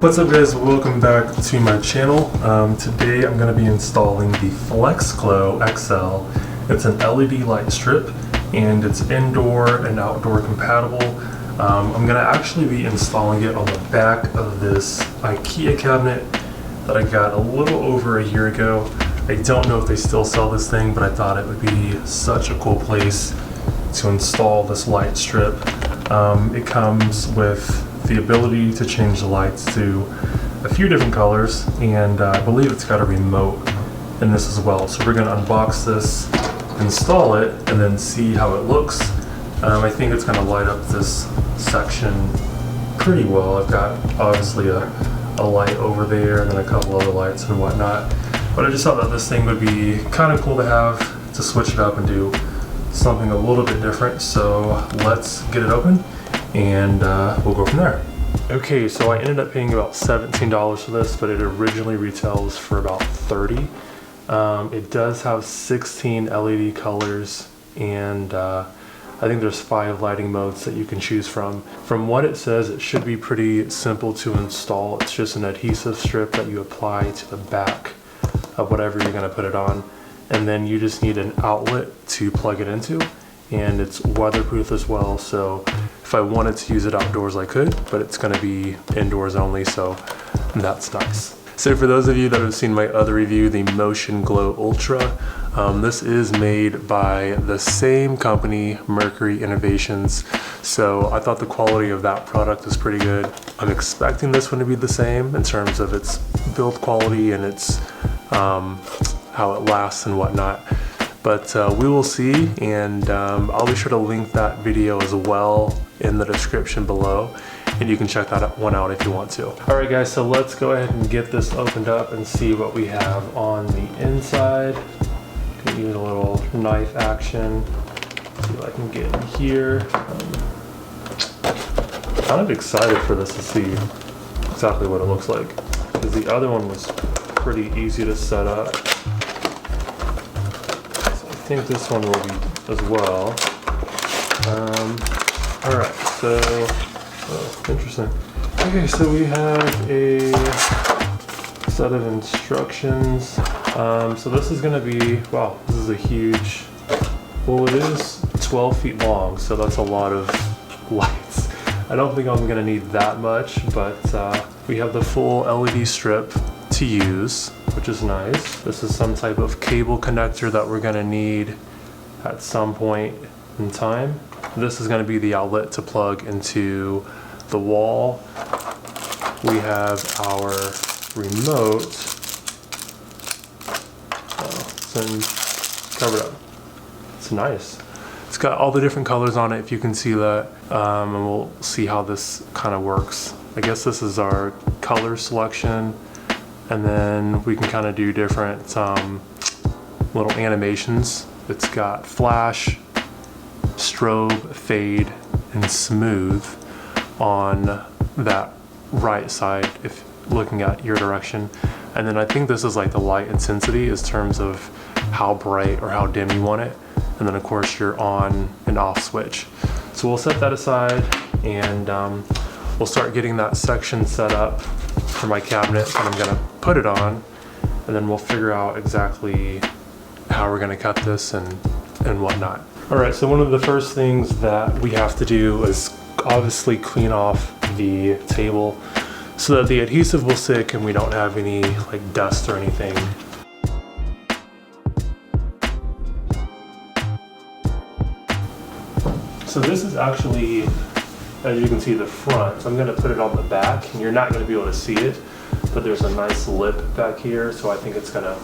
What's up guys, welcome back to my channel. Today I'm going to be installing the FlexGlo XL. It's an LED light strip and it's indoor and outdoor compatible. I'm going to actually be installing it on the back of this IKEA cabinet that I got a little over a year ago. I don't know if they still sell this thing, but I thought it would be such a cool place to install this light strip. It comes with the ability to change the lights to a few different colors, and I believe it's got a remote in this as well. So we're going to unbox this, install it, and then see how it looks. I think it's going to light up this section pretty well. I've got obviously a light over there and then a couple other lights and whatnot, but I just thought that this thing would be kind of cool to have, to switch it up and do something a little bit different. So let's get it open and we'll go from there. Okay, so I ended up paying about $17 for this, but it originally retails for about $30. It does have 16 LED colors, and I think there's 5 lighting modes that you can choose from. From what it says, it should be pretty simple to install. It's just an adhesive strip that you apply to the back of whatever you're going to put it on, and then you just need an outlet to plug it into, and it's weatherproof as well. So if I wanted to use it outdoors, I could, but it's going to be indoors only, so that's nice. So for those of you that have seen my other review, the Motion Glow Ultra, this is made by the same company, Merkury Innovations. So I thought the quality of that product is pretty good. I'm expecting this one to be the same in terms of its build quality and its how it lasts and whatnot. But we will see, and I'll be sure to link that video as well in the description below, and you can check that one out if you want to. Alright guys, so let's go ahead and get this opened up and see what we have on the inside. Can use a little knife action. See if I can get in here. Kind of excited for this to see exactly what it looks like, because the other one was pretty easy to set up. I think this one will be as well. Alright, so interesting. Okay, so we have a set of instructions. So this is going to be, wow, this is a huge, well, it is 12 feet long, so that's a lot of lights. I don't think I'm going to need that much, but we have the full LED strip to use, which is nice. This is some type of cable connector that we're going to need at some point in time. This is going to be the outlet to plug into the wall. We have our remote. It's covered up. It's nice. It's got all the different colors on it, if you can see that, and we'll see how this kind of works. I guess this is our color selection, and then we can kind of do different little animations. It's got flash, strobe, fade, and smooth on that right side if looking at your direction. And then I think this is like the light intensity in terms of how bright or how dim you want it. And then of course your on and off switch. So we'll set that aside, and we'll start getting that section set up for my cabinet that I'm gonna put it on, and then we'll figure out exactly how we're gonna cut this and whatnot. Alright, so one of the first things that we have to do is obviously clean off the table so that the adhesive will stick and we don't have any like dust or anything. So this is actually, as you can see, the front. So I'm going to put it on the back, and you're not going to be able to see it, but there's a nice lip back here, so I think it's going to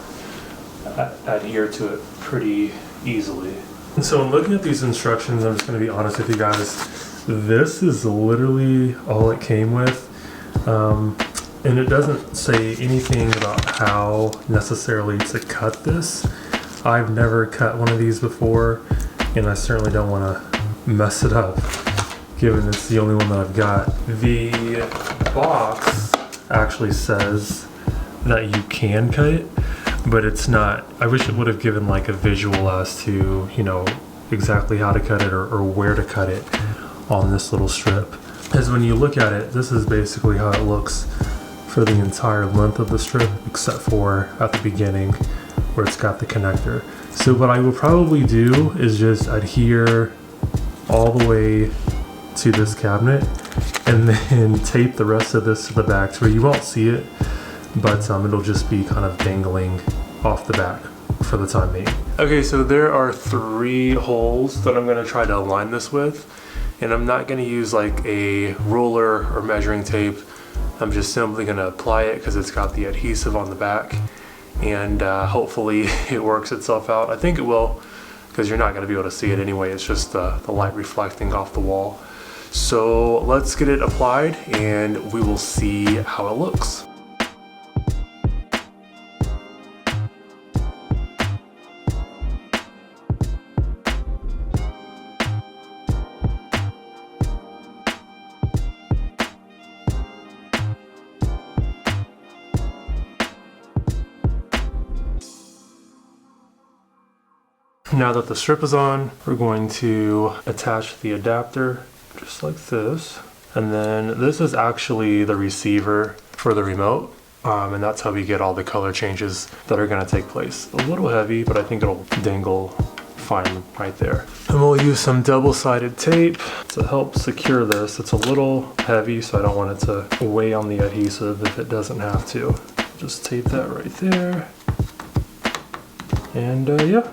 adhere to it pretty easily. And so in looking at these instructions, I'm just going to be honest with you guys, this is literally all it came with, and it doesn't say anything about how necessarily to cut this. I've never cut one of these before, and I certainly don't want to mess it up, given it's the only one that I've got. The box actually says that you can cut it, but it's not. I wish it would have given like a visual as to, you know, exactly how to cut it or where to cut it on this little strip. Because when you look at it, this is basically how it looks for the entire length of the strip, except for at the beginning where it's got the connector. So what I will probably do is just adhere all the way to this cabinet and then tape the rest of this to the back to where you won't see it, but it'll just be kind of dangling off the back for the time being. Okay, so there are 3 holes that I'm gonna try to align this with, and I'm not gonna use like a ruler or measuring tape. I'm just simply gonna apply it because it's got the adhesive on the back, and hopefully it works itself out. I think it will, because you're not gonna be able to see it anyway. It's just the light reflecting off the wall. So let's get it applied and we will see how it looks. Now that the strip is on, we're going to attach the adapter just like this. And then this is actually the receiver for the remote. And that's how we get all the color changes that are gonna take place. A little heavy, but I think it'll dangle fine right there. And we'll use some double-sided tape to help secure this. It's a little heavy, so I don't want it to weigh on the adhesive if it doesn't have to. Just tape that right there. And yeah.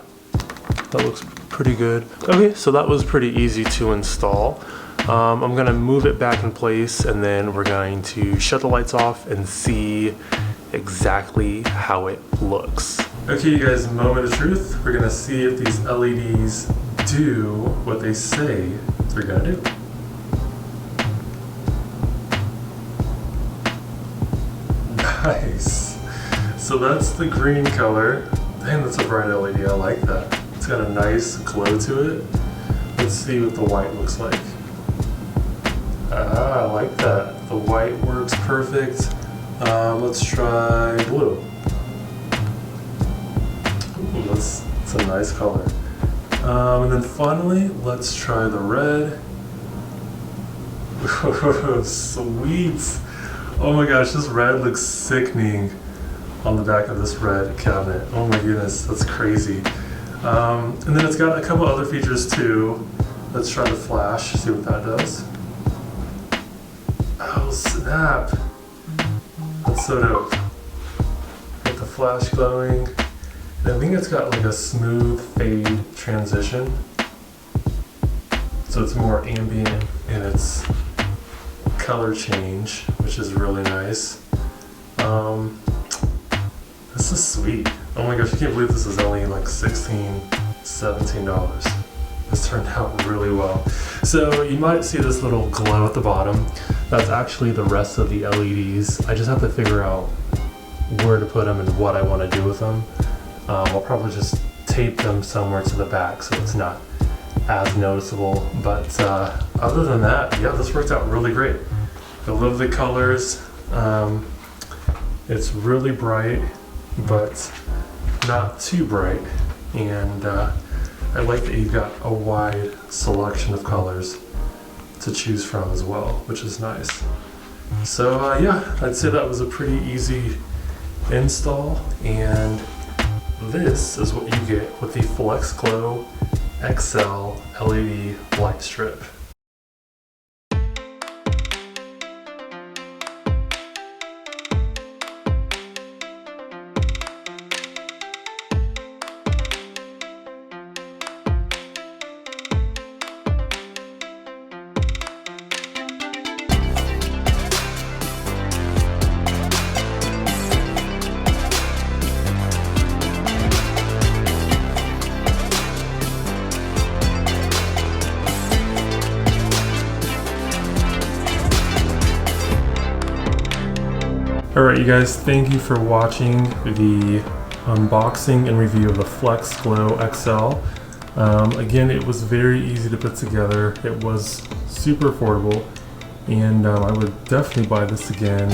That looks pretty good. Okay, so that was pretty easy to install. I'm gonna move it back in place and then we're going to shut the lights off and see exactly how it looks. Okay, you guys, moment of truth. We're gonna see if these LEDs do what they say they're gonna do. Nice. So that's the green color. Dang, that's a bright LED, I like that. It's got a nice glow to it. Let's see what the white looks like. Ah, I like that. The white works perfect. Let's try blue. Ooh, that's a nice color. And then finally, let's try the red. Sweet. Oh my gosh, this red looks sickening on the back of this red cabinet. Oh my goodness, that's crazy. And then it's got a couple other features too. Let's try the flash, see what that does. Oh snap! That's so dope. Got the flash glowing. And I think it's got like a smooth fade transition. So it's more ambient in its color change, which is really nice. This is sweet. Oh my gosh, I can't believe this is only like $16, $17. This turned out really well. So you might see this little glow at the bottom. That's actually the rest of the LEDs. I just have to figure out where to put them and what I want to do with them. I'll probably just tape them somewhere to the back so it's not as noticeable. But other than that, yeah, this worked out really great. I love the colors. It's really bright, but not too bright, and I like that you've got a wide selection of colors to choose from as well, which is nice. So yeah, I'd say that was a pretty easy install, and this is what you get with the FlexGlo XL LED light strip. Alright you guys, thank you for watching the unboxing and review of the FlexGlo XL. Again, it was very easy to put together. It was super affordable, and I would definitely buy this again.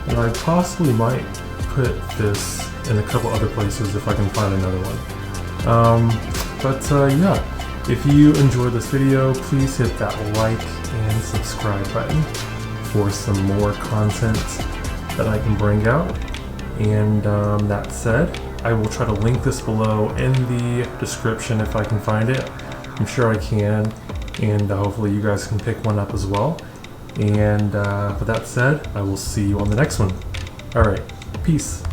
And I possibly might put this in a couple other places if I can find another one. Yeah, if you enjoyed this video, please hit that like and subscribe button for some more content that I can bring out. And that said, I will try to link this below in the description if I can find it. I'm sure I can, and hopefully you guys can pick one up as well. And with that said, I will see you on the next one. All right, peace.